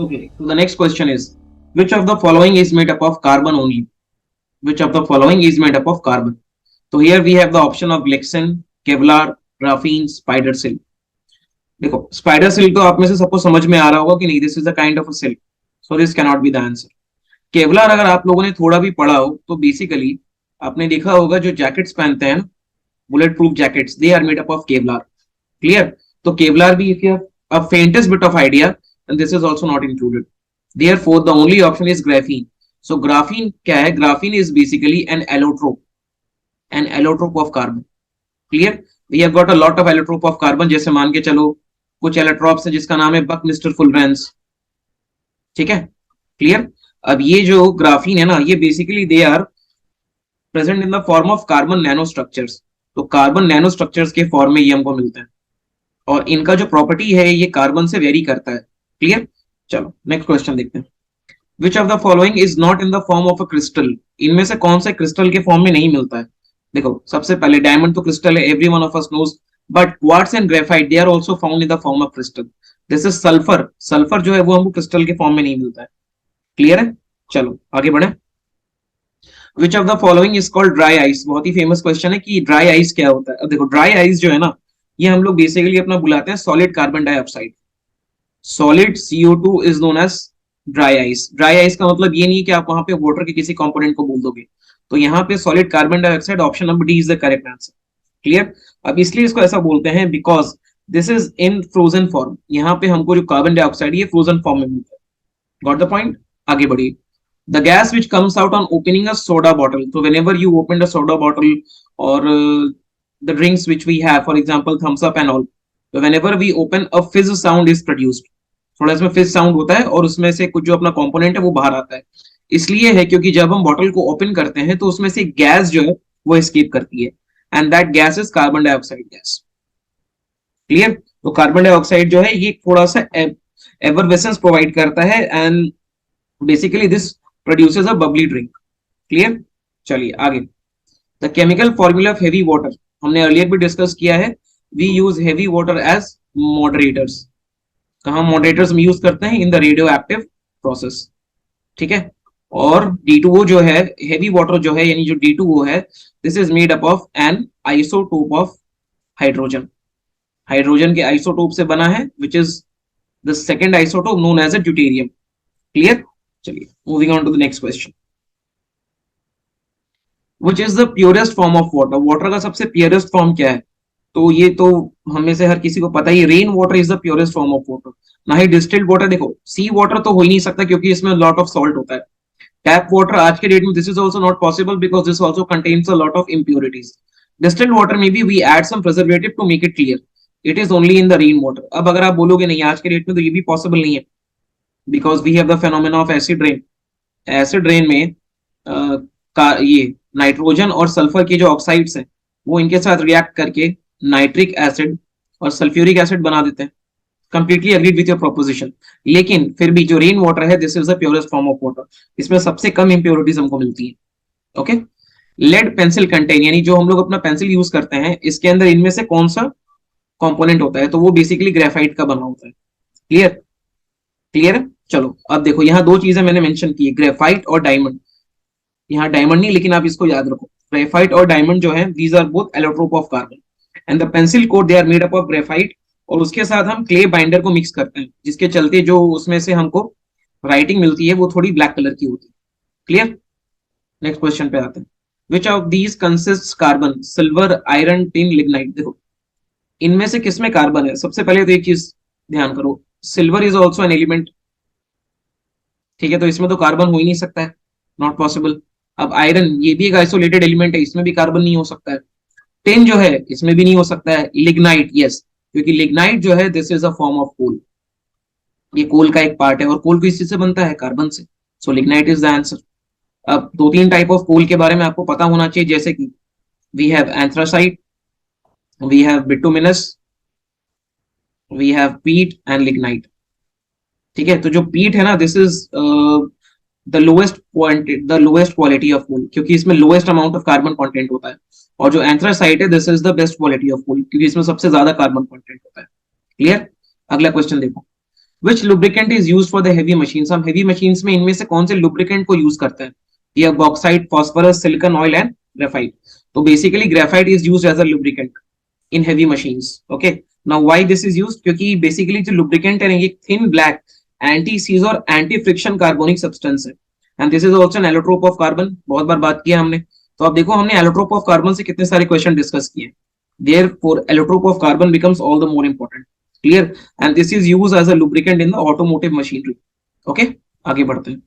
Okay, so the next question is, which of the following is made up of carbon only? Which of the following is made up of carbon? So here we have the option of Glexin, Kevlar, graphene, spider silk. देखो spider silk तो आप में से सबको समझ में आ रहा होगा कि नहीं, this is the kind of a silk, so this cannot be the answer. Kevlar अगर आप लोगों ने थोड़ा भी पढ़ा हो तो बेसिकली आपने देखा होगा जो जैकेट्स पहनते हैं, bullet proof jackets, they are made up of Kevlar. Clear? तो केवलार भी if you have a faintest bit of idea, and this is also not included. Therefore the only option is graphene. So graphene क्या है? Graphene is basically an allotrope of carbon. Clear? We have got a lot of allotrope of carbon. जैसे मान के चलो कुछ allotropes है जिसका नाम है बक मिस्टर फुलरेंस. ठीक है? क्लियर? अब ये जो ग्राफीन है ना, ये basically they are present in the form of carbon nano structures. तो कार्बन नैनो स्ट्रक्चर्स के फॉर्म में ये हमको मिलते हैं और इनका जो प्रॉपर्टी है ये कार्बन से वेरी करता है. क्लियर? चलो नेक्स्ट क्वेश्चन देखते हैं. विच of the following is not in the form of a crystal? इनमें से कौन सा क्रिस्टल के फॉर्म में नहीं मिलता है? देखो सबसे पहले डायमंड तो क्रिस्टल है, every one of us knows, but quartz and graphite they are also found in the form of crystal. This is sulphur. Sulphur जो है वो हमको क्रिस्टल के फॉर्म में नहीं मिलता है. क्लियर है? चलो आगे बढ़े. विच of the following is called dry ice? बहुत ही फेमस क्वेश्चन है कि ड्राई आइस क्या होता है. अब देखो ड्राई आइस जो है ना, ये हम लोग बेसिकली अपना बुलाते हैं solid carbon dioxide. Solid CO2 is known as dry ice. Dry ice का मतलब ये नहीं है कि आप वहां पे वाटर के किसी कंपोनेंट को बोल दोगे. तो यहाँ पे solid carbon dioxide, option number D is the correct answer. Clear? अब इसलिए इसको ऐसा बोलते हैं because this is in frozen form. यहाँ पे हमको जो कार्बन डाइऑक्साइड ये फ्रोजन फॉर्म में मिलता है. Got the point? आगे बढ़िए. The gas which comes out on opening a soda bottle. So whenever you open a soda bottle or the drinks which we have, for example, thumbs up and all, so whenever we open, a fizz sound is produced. थोड़ा इसमें fizz sound होता है और उसमें से कुछ जो अपना कंपोनेंट है वो बाहर आता है. इसलिए है क्योंकि जब हम बॉटल को ओपन करते हैं तो उसमें से गैस जो है वो एस्केप करती है, and that gas is carbon dioxide gas. Clear? तो कार्बन डाइऑक्साइड जो है ये थोड़ा सा एफरवेसेंस प्रोवाइड करता है and basically this produces a bubbly drink. Clear? चलिए आगे. The chemical formula of heavy water हमने अर्लियर भी डिस्कस किया है. We use heavy water as moderators. कहाँ moderators में यूज करते हैं? In the radioactive process. ठीक है? और D2O जो है, heavy water जो है यानी जो D2O है, this is made up of an isotope of hydrogen. Hydrogen के आइसोटोप से बना है, which is the second isotope known as a deuterium. Clear? चलिए moving on to the next question. Which is the purest form of water? Water का सबसे purest form क्या है? तो ये तो हमें से हर किसी को पता ही, rain water is the purest form of water. ना ही डिस्टिल्ड वाटर. देखो सी वाटर तो हो ही नहीं सकता क्योंकि इसमें लॉट ऑफ सॉल्ट होता है. टैप वाटर आज के डेट में this is also not possible because this also contains a lot of impurities. Distilled water में भी we add some preservative to make it clear. It is only in the rain water. अब अगर आप बोलोगे नहीं आज के डेट में तो ये भी पॉसिबल नहीं है because we have the phenomena of acid rain. Acid rain में ये नाइट्रोजन और सल्फर के जो ऑक्साइड्स हैं वो इनके साथ रिएक्ट करके नाइट्रिक एसिड और सल्फ्यूरिक एसिड बना देते हैं. Completely agreed with your proposition. लेकिन फिर भी जो रेन वाटर है this is the purest form of water. इसमें सबसे कम इंप्योरिटीज हमको मिलती है. ओके. लेड पेंसिल कंटेन, यानी जो हम लोग अपना पेंसिल यूज करते हैं इसके अंदर इनमें से कौन सा कॉम्पोनेंट होता है? तो वो बेसिकली ग्रेफाइट का बना होता है. क्लियर? क्लियर है? चलो अब देखो यहाँ दो चीजें मैंने मेंशन की है, ग्रेफाइट और डायमंड. यहाँ डायमंड नहीं लेकिन आप इसको याद रखो, ग्रेफाइट और डायमंड जो है these are both allotrope of carbon and the pencil code they are made up of graphite. और उसके साथ हम क्ले बाइंडर को मिक्स करते हैं जिसके चलते जो उसमें से हमको राइटिंग मिलती है वो थोड़ी ब्लैक कलर की होती है. क्लियर? नेक्स्ट क्वेश्चन पे आते हैं. Which of these consist carbon? Silver, iron, tin, lignite. देखो इनमें से किसमें कार्बन है? सबसे पहले तो एक चीज ध्यान करो, silver is also an element. ठीक है? तो इसमें तो कार्बन हो ही नहीं सकता है, नॉट पॉसिबल. अब आयरन ये भी एक आइसोलेटेड एलिमेंट है, इसमें भी कार्बन नहीं हो सकता है. टिन जो है इसमें भी नहीं हो सकता है. लिग्नाइट यस, क्योंकि लिग्नाइट जो है this is a form of coal. ये कोल का एक पार्ट है और कोल किस चीज से बनता है? कार्बन से. सो लिग्नाइट इज द आंसर. अब दो तीन टाइप ऑफ कोल के बारे में आपको पता होना चाहिए, जैसे कि we have anthracite, we have bituminous, we have peat and lignite. ठीक है? तो जो पीट है ना this is the lowest quality of coal क्योंकि इसमें lowest amount of carbon content होता है. और जो एंथ्रासाइट है this is the best quality of coal क्योंकि इसमें सबसे ज्यादा कार्बन कंटेंट होता है. क्लियर? अगला क्वेश्चन देखो. Which lubricant is use for the heavy machine, हम हेवी मशीन में इनमें से कौन से लुब्रिकेंट को यूज करते हैं? ये bauxite, phosphorus, silicon oil and graphite. तो basically graphite is used as a lubricant in heavy machines. Okay, now why this is used? क्योंकि बेसिकली जो लुब्रिकेंट है ये थिन ब्लैक एंटी सीज और एंटी फ्रिक्शन कार्बोनिक सब्सटेंस है, and this is also an allotrope of carbon. बहुत बार बात किया हमने। तो अब देखो हमने एलोट्रोप ऑफ कार्बन से कितने सारे क्वेश्चन डिस्कस किए। Therefore allotrope of carbon becomes all the more important. Clear? And this is used as a lubricant in the automotive machinery. Okay, आगे बढ़ते हैं।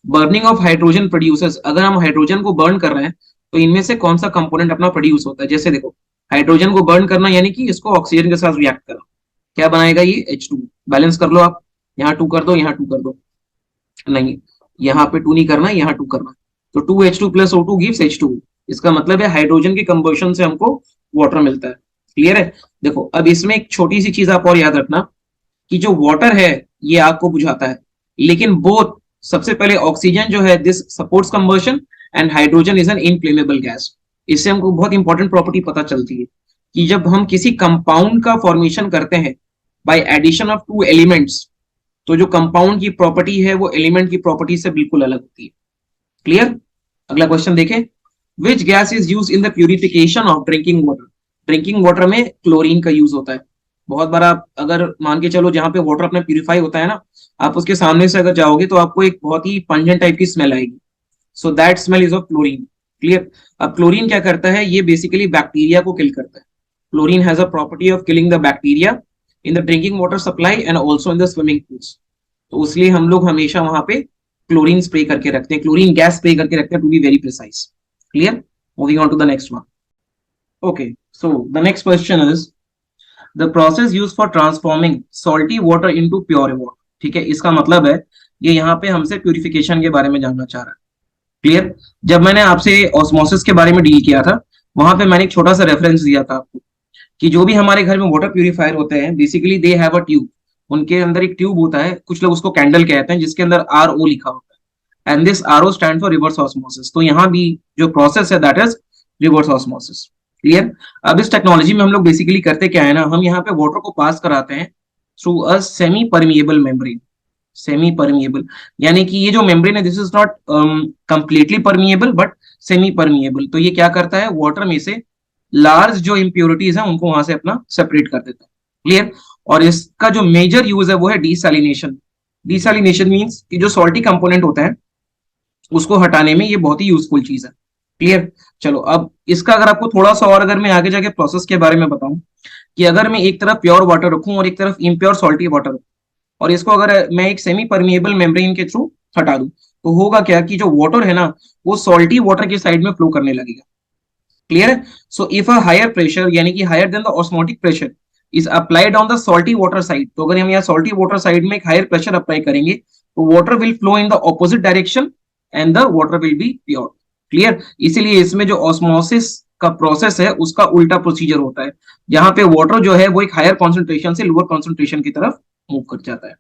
बर्निंग ऑफ हाइड्रोजन प्रोड्यूसर्स, अगर हम hydrogen को बर्न कर रहे हैं तो इनमें से कौन सा कंपोनेंट अपना प्रोड्यूस होता है? जैसे देखो, हाइड्रोजन को बर्न करना यानी कि इसको ऑक्सीजन के साथ रिएक्ट करना, क्या बनाएगा ये? H2। बैलेंस कर लो आप, यहाँ 2 कर दो, यहाँ 2 कर दो, नहीं यहाँ पे 2 नहीं करना, यहाँ 2 करना, तो 2H2 plus O2 gives H2। इसका मतलब है हाइड्रोजन के कंबशन से हमको वाटर मिलता है। क्लियर है? देखो अब इसमें एक छोटी सी चीज आप और याद रखना कि जो वाटर है ये आग को बुझाता है, लेकिन बोथ, सबसे पहले ऑक्सीजन जो है this supports combustion and hydrogen is an inflammable gas. इससे हमको बहुत इंपॉर्टेंट प्रॉपर्टी पता चलती है कि जब हम किसी कंपाउंड का फॉर्मेशन करते हैं बाय एडिशन ऑफ 2 एलिमेंट्स, तो जो कंपाउंड की प्रॉपर्टी है वो एलिमेंट की प्रॉपर्टी से बिल्कुल अलग होती है। क्लियर? अगला क्वेश्चन देखें। विच gas is use in the purification of drinking water? Drinking water में क्लोरीन का यूज होता है। बहुत बार आप अगर मान के चलो जहां पे वाटर अपना प्यूरिफाई होता है ना, आप उसके सामने से अगर जाओगे तो आपको एक बहुत ही पंजेंट टाइप की स्मेल आएगी। So that smell is of chlorine. Clear? अब क्लोरीन क्या करता है? ये बेसिकली बैक्टीरिया को किल करता है। Chlorine has a property of killing the bacteria in the drinking water supply and also in the swimming pools. तो इसलिए हम लोग हमेशा वहां पे क्लोरीन स्प्रे करके रखते हैं, क्लोरीन गैस स्प्रे करके रखते हैं, to be very precise. Clear? Moving on to the next one. Okay, so the next question is the process use for transforming salty water into pure water. ठीक है, इसका मतलब है ये यहाँ पे हमसे प्यूरिफिकेशन के बारे में जानना चाह रहा है। क्लियर? जब मैंने आपसे ऑस्मोसिस के बारे में डील किया था, वहां पे मैंने एक छोटा सा रेफरेंस दिया था आपको कि जो भी हमारे घर में वाटर प्यूरिफायर होते हैं basically they have a tube. उनके अंदर एक ट्यूब होता है, कुछ लोग उसको कैंडल कहते हैं, जिसके अंदर RO लिखा होता है, and this RO stand for reverse osmosis. तो यहाँ भी जो प्रोसेस है that is reverse osmosis. Clear? अब इस टेक्नोलॉजी में हम लोग बेसिकली करते क्या है ना, हम यहाँ पे वाटर को पास कराते हैं through a semi permeable membrane. Semi permeable यानी कि ये जो मेम्ब्रेन है this is not completely permeable but semi permeable. तो ये क्या करता है? वाटर में से लार्ज जो इम्प्योरिटीज है उनको वहां से अपना सेपरेट कर देता है। क्लियर? और इसका जो मेजर यूज है वो है डिसैलिनेशन। डिसैलिनेशन मींस कि जो सॉल्टी कंपोनेंट होता है उसको हटाने में ये बहुत ही यूजफुल चीज है। क्लियर? चलो अब इसका अगर आपको थोड़ा सा और अगर मैं आगे जाके प्रोसेस के बारे में बताऊं कि अगर मैं एक तरफ प्योर वाटर रखूं और एक तरफ इम्प्योर सॉल्टी वाटर रखूं और इसको अगर मैं एक सेमी परमिएबल मेम्ब्रेन के थ्रू हटा दूं, तो होगा क्या कि जो वाटर है ना वो सॉल्टी वाटर के साइड में फ्लो करने लगेगा। क्लियर है? So if a higher pressure यानी कि higher than the osmotic pressure is applied on the salty water side, तो अगर हम यहाँ सॉल्टी वाटर साइड में एक हायर प्रेशर अप्लाई करेंगे तो water will flow in the opposite direction and the water will be pure. Clear? इसीलिए इसमें जो ऑस्मोसिस का प्रोसेस है उसका उल्टा प्रोसीजर होता है, जहां पे वाटर जो है वो एक हायर कॉन्सेंट्रेशन से लोअर कॉन्सेंट्रेशन की तरफ मूव कर जाता है।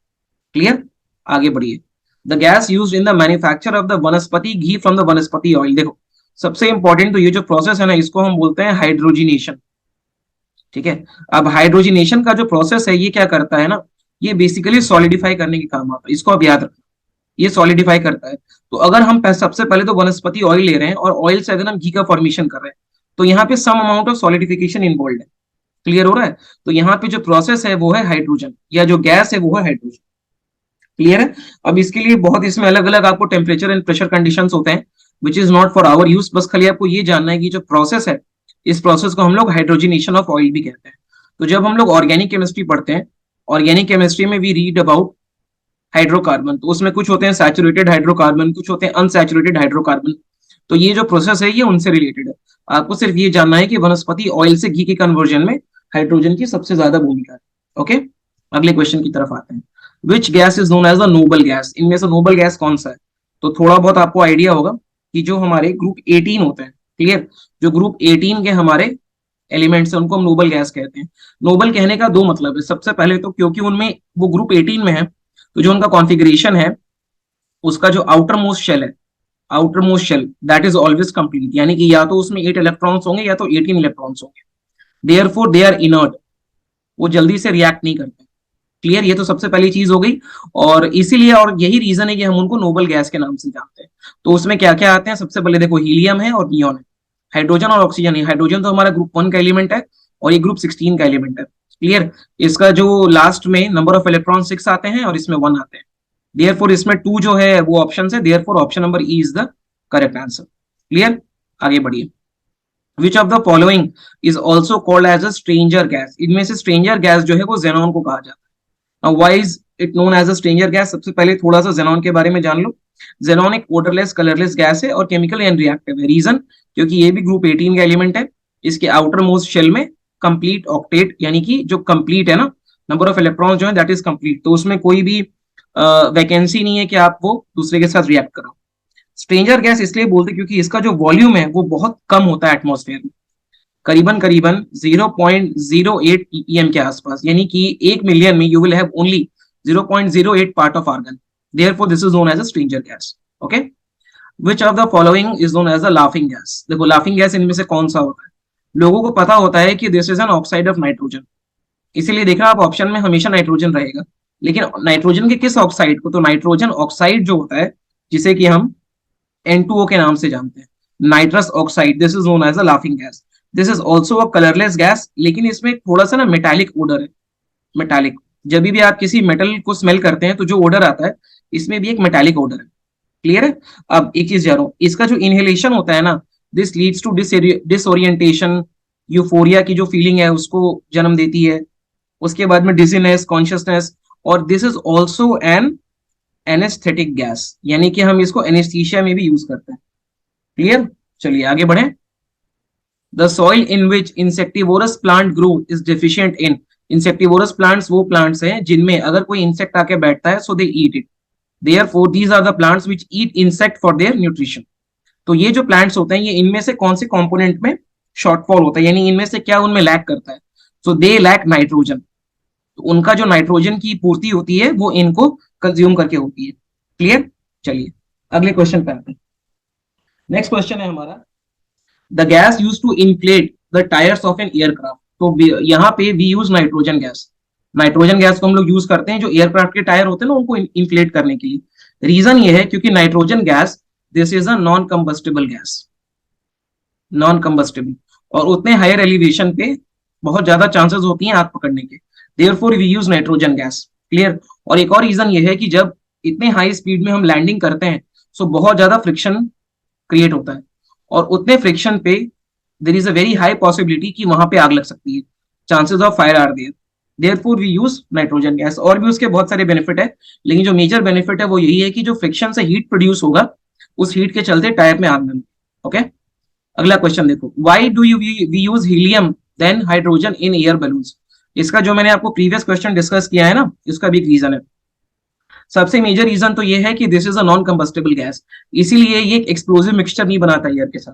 क्लियर? आगे बढ़िए। The gas used in the manufacture of the वनस्पति घी फ्रॉम द वनस्पति ऑयल। देखो सबसे इंपॉर्टेंट तो ये जो प्रोसेस है ना इसको हम बोलते हैं हाइड्रोजिनेशन। ठीक है? अब हाइड्रोजिनेशन का जो प्रोसेस है ये क्या करता है ना, ये बेसिकली सॉलिडिफाई करने के काम आता है। इसको अब याद रखना, ये सॉलिडिफाई करता है। तो अगर हम सबसे पहले तो वनस्पति ऑयल ले रहे हैं और ऑयल से अगर हम घी का फॉर्मेशन कर रहे हैं तो यहाँ पे some amount of solidification involve है। क्लियर हो रहा है? तो यहाँ पे जो प्रोसेस है वो है हाइड्रोजन, या जो गैस है वो है हाइड्रोजन। क्लियर है? अब इसके लिए बहुत इसमें अलग अलग आपको टेम्परेचर एंड प्रेशर कंडीशंस होते हैं which is not for our use. बस खाली आपको ये जानना है कि जो प्रोसेस है इस प्रोसेस को हम लोग हाइड्रोजिनेशन ऑफ ऑयल भी कहते हैं। तो जब हम लोग ऑर्गेनिक केमिस्ट्री पढ़ते हैं, ऑर्गेनिक केमिस्ट्री में वी रीड अबाउट हाइड्रोकार्बन, तो उसमें कुछ होते हैं सैचुरेटेड हाइड्रोकार्बन, कुछ होते हैं अनसैचुरेटेड हाइड्रोकार्बन। तो ये जो प्रोसेस है ये उनसे रिलेटेड है। आपको सिर्फ ये जानना है कि वनस्पति ऑयल से घी के कन्वर्जन में हाइड्रोजन की सबसे ज्यादा भूमिका है। ओके, अगले क्वेश्चन की तरफ आते हैं। Which gas is known as the noble gas? इनमें से नोबल गैस कौन सा है? तो थोड़ा बहुत आपको आइडिया होगा कि जो हमारे ग्रुप 18 होते हैं, क्लियर, जो ग्रुप 18 के हमारे एलिमेंट्स हैं उनको हम नोबल गैस कहते हैं। नोबल कहने का दो मतलब है। सबसे पहले तो क्योंकि उनमें वो ग्रुप 18 में है तो जो उनका कॉन्फ़िगरेशन है उसका जो आउटर मोस्ट शेल है, outer most shell that is always complete, यानी कि या तो उसमें 8 इलेक्ट्रॉन्स होंगे या तो 18 इलेक्ट्रॉन्स होंगे। देयरफॉर दे आर इनर्ट, वो जल्दी से रिएक्ट नहीं करते। क्लियर, ये तो सबसे पहली चीज हो गई। और इसीलिए और यही रीजन है कि हम उनको नोबल गैस के नाम से जानते हैं। तो उसमें क्या क्या आते हैं, सबसे पहले देखो हीलियम है और नियोन है, हाइड्रोजन और ऑक्सीजन है। हाइड्रोजन तो हमारा ग्रुप 1 का एलिमेंट है और ये ग्रुप 16 का एलिमेंट है। क्लियर, इसका जो लास्ट में नंबर ऑफ इलेक्ट्रॉन 6 आते हैं और इसमें 1 आते हैं। देयरफॉर इसमें 2 जो है वो ऑप्शन है, therefore option number E is the correct answer. Clear, आगे बढ़िए। Which of the following is also called as a stranger gas, इनमें से स्ट्रेंजर गैस जो है वो जेनॉन को कहा जाता है। Why is it known as a stranger gas, सबसे पहले थोड़ा सा जेनॉन के बारे में जान लो। जेनॉन एक ओडरलेस कलरलेस गैस है और केमिकल एंड रिएक्टिव है। रीजन, क्योंकि ये भी ग्रुप 18 का एलिमेंट है। इसके आउटर मोस्ट शेल में कंप्लीट ऑक्टेट, यानी कि जो कंप्लीट है ना, नंबर ऑफ इलेक्ट्रॉन जो है दैट इज कंप्लीट, तो उसमें कोई भी वैकेंसी नहीं है कि आप वो दूसरे के साथ रिएक्ट करो। स्ट्रेंजर गैस इसलिए बोलते क्योंकि इसका जो वॉल्यूम है वो बहुत कम होता है एटमॉस्फेयर में, करीबन करीबन 0.08 ppm के आसपास, यानी कि 1 मिलियन में you will have only 0.08 part of argon. Therefore this is known as a stranger gas. Okay, which of the following is known as a laughing gas, देखो लाफिंग गैस इनमें से कौन सा होता है। लोगों को पता होता है कि this is an oxide of nitrogen, इसीलिए देखना आप ऑप्शन में हमेशा नाइट्रोजन रहेगा। लेकिन नाइट्रोजन के किस ऑक्साइड को, तो नाइट्रोजन ऑक्साइड जो होता है जिसे कि हम N2O के नाम से जानते हैं, nitrous oxide, this is known as a laughing gas. This is also a colourless gas, लेकिन इसमें थोड़ा सा ना मेटालिक ओडर है। मेटालिक, जब भी आप किसी मेटल को स्मेल करते हैं तो जो ओडर आता है इसमें भी एक मेटालिक ओडर है। क्लियर है। अब एक चीज जा रहा हूं, इसका जो इनहेलेशन होता है ना, this leads to disorientation, euphoria की जो फीलिंग है उसको जन्म देती है। उसके बाद में डिजीनेस, कॉन्शियसनेस, और this is also an anaesthetic gas, यानी कि हम इसको एनेस्थीसिया में भी यूज करते हैं। क्लियर, चलिए आगे बढ़े। The soil in which insectivorous plant grow is deficient in, insectivorous plants वो प्लांट्स हैं जिनमें अगर कोई इंसेक्ट आके बैठता है so they eat it, therefore these are the plants which eat insect for their nutrition. तो ये जो प्लांट्स होते हैं ये इनमें से कौन से कंपोनेंट में शॉर्टफॉल होता है, यानी इनमें से क्या उनमें लैक करता है, सो दे लैक नाइट्रोजन। तो उनका जो नाइट्रोजन की पूर्ति होती है वो इनको कंज्यूम करके होती है। क्लियर, चलिए अगले क्वेश्चन पे आते हैं। नेक्स्ट क्वेश्चन है हमारा, the gas use to inflate the tyres of an aircraft. तो यहाँ पे we use nitrogen gas, nitrogen gas को हम लोग यूज करते हैं जो एयरक्राफ्ट के टायर होते हैं ना उनको इन्फ्लेट करने के लिए। रीजन ये है क्योंकि nitrogen gas this is a non combustible gas, non combustible, और उतने हायर एलिवेशन पे बहुत ज्यादा चांसेस होती हैं आग पकड़ने के, therefore we use nitrogen gas. Clear, और एक और रीजन ये है कि जब इतने हाई स्पीड में हम लैंडिंग करते हैं सो बहुत ज्यादा फ्रिक्शन क्रिएट होता है, और उतने फ्रिक्शन पे there is a very high possibility कि वहां पे आग लग सकती है, chances of fire are there, therefore we use nitrogen gas. और भी उसके बहुत सारे बेनिफिट है, लेकिन जो मेजर बेनिफिट है वो यही है कि जो फ्रिक्शन से हीट प्रोड्यूस होगा उस हीट के चलते टायर में आग लगे। ओके, अगला क्वेश्चन देखो, why do you we use helium than hydrogen in air balloons. इसका जो मैंने आपको प्रीवियस क्वेश्चन डिस्कस किया है ना, इसका भी एक रीजन है। सबसे मेजर रीजन तो ये है कि this is a non combustible gas, इसीलिए ये एक एक्सप्लोसिव मिक्सचर नहीं बनाता एयर के साथ।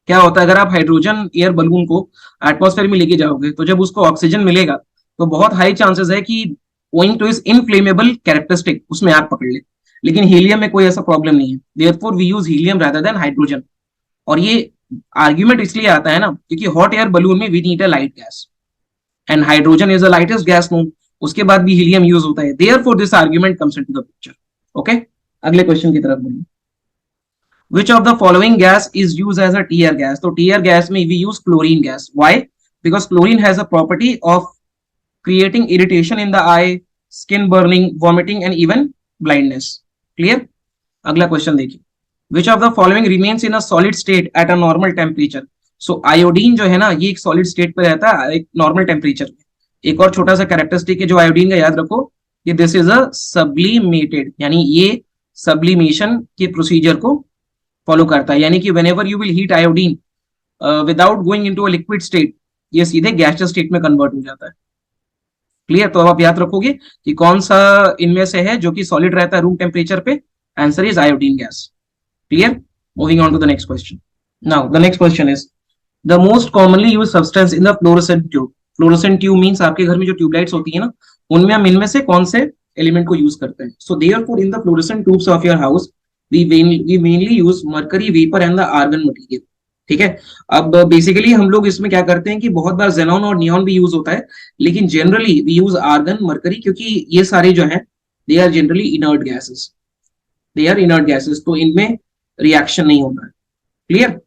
क्या होता है, अगर आप हाइड्रोजन एयर बलून को एटमॉस्फेयर में लेके जाओगे तो जब उसको ऑक्सीजन मिलेगा तो बहुत हाई चांसेस है कि owing two is inflammable characteristic उसमें आग पकड़ ले, लेकिन हीलियम में कोई ऐसा प्रॉब्लम नहीं है, therefore we use helium rather than hydrogen. और ये आर्ग्यूमेंट इसलिए आता है ना क्योंकि हॉट एयर बलून में we need a light gas and hydrogen is the lightest gas known, उसके बाद भी हीलियम यूज होता है, therefore this argument comes into the picture. Okay, अगले क्वेश्चन की तरफ बढ़िए। Which of the following gas is used as a tear gas? तो tear gas में we use chlorine gas. Why? Because chlorine has a property of creating irritation in the eye, skin burning, vomiting and even blindness. Clear? अगला question देखिए, Which of the following remains in a solid state at a normal temperature? So iodine जो है ना ये एक solid state पे रहता है एक normal temperature में। एक और छोटा सा कैरेक्टरिस्टिक है जो आयोडीन का, याद रखो कि दिस इज अ सब्लिमेटेड, यानी ये सब्लिमेशन के प्रोसीजर को फॉलो करता है, यानी कि whenever you will heat iodine without going into a liquid state ये सीधे गैसियस स्टेट में कन्वर्ट हो जाता है। क्लियर, तो अब आप याद रखोगे कि कौन सा इनमें से है जो कि सॉलिड रहता है रूम टेम्परेचर पे, answer is iodine gas. Clear, moving on to the next question. Now the next question is the most commonly use substance in the fluorescent tube. Fluorescent tube means आपके घर में जो tubelights होती है ना उनमें हम इनमें से कौन से एलिमेंट को यूज करते हैं। So therefore in the fluorescent tubes of your house we mainly use mercury vapor and the argon material. ठीक है। अब बेसिकली हम लोग इसमें क्या करते हैं कि बहुत बार जेनॉन और नियॉन भी यूज होता है, लेकिन generally we use argon, mercury, क्योंकि ये सारे जो हैं they are generally inert gases, they are inert gases, तो इनमें रिएक्शन नहीं होता है। क्लियर।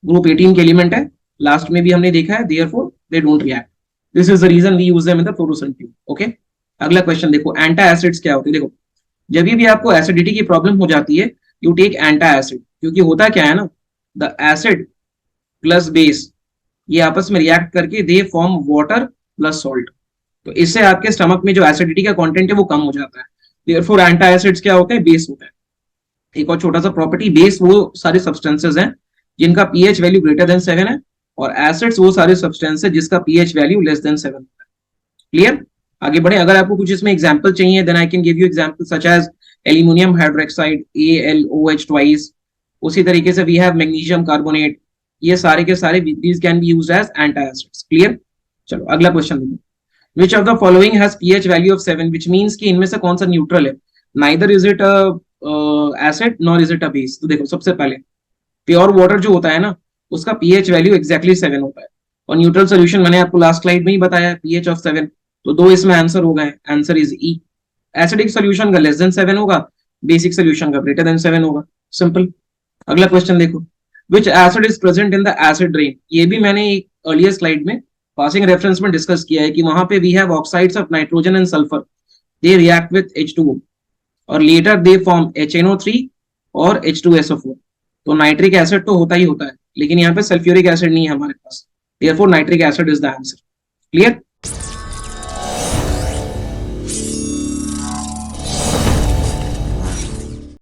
ग्रुप 18 के एलिमेंट है, लास्ट में भी हमने देखा है, therefore they don't react. This is the reason we use them in the fluorescent tube. Okay, अगला क्वेश्चन देखो, एंटा एसिड्स क्या होते हैं। देखो, जब भी आपको एसिडिटी की प्रॉब्लम हो जाती है, यू टेक एंटा एसिड, क्योंकि होता क्या है ना, द एसिड प्लस बेस ये आपस में रिएक्ट करके they form water plus salt, तो इससे आपके स्टमक में जो एसिडिटी का कंटेंट है वो कम हो जाता है। देयरफॉर एंटा एसिड्स क्या होते हैं, बेस होते हैं। एक और छोटा सा प्रॉपर्टी, बेस वो सारे सब्सटेंसेस हैं जिनका पीएच वैल्यू ग्रेटर देन 7 है, और एसिड्स वो सारे सब्सटेंस है जिसका पीएच वैल्यू लेस देन 7 है। क्लियर। आगे बढ़े, अगर आपको कुछ इसमें एग्जांपल चाहिए then I can give you example such as aluminium hydroxide AlOH twice, उसी तरीके से वी हैव मैग्नीशियम कार्बोनेट, ये सारे के सारे these can be used as antacids. Clear. चलो अगला क्वेश्चन देखो, which of the following has pH value of 7, which means कि इनमें से कौन सा न्यूट्रल है, neither is it a acid nor is it a base। तो देखो सबसे पहले प्योर वाटर जो होता है ना, उसका पीएच वैल्यू एग्जैक्टली 7 होता है, और न्यूट्रल सोल्यूशन मैंने आपको लास्ट स्लाइड में ही बताया, पीएच ऑफ 7, तो दो इसमें आंसर हो गए, answer is E. Acidic solution का लेस देन 7 होगा, बेसिक सोल्यूशन का ग्रेटर देन 7 होगा, सिंपल। अगला क्वेश्चन देखो, which acid is present in the acid rain, ये भी मैंने एक अर्लियर स्लाइड में पासिंग रेफरेंस में डिस्कस किया है कि वहां पे we have oxides of nitrogen and sulphur, they react with H2O और लेटर दे फॉर्म HNO3 और H2SO4। तो नाइट्रिक एसिड तो होता ही होता है, लेकिन यहाँ पे सल्फ्यूरिक एसिड नहीं है हमारे पास, therefore nitric acid is the answer. Clear.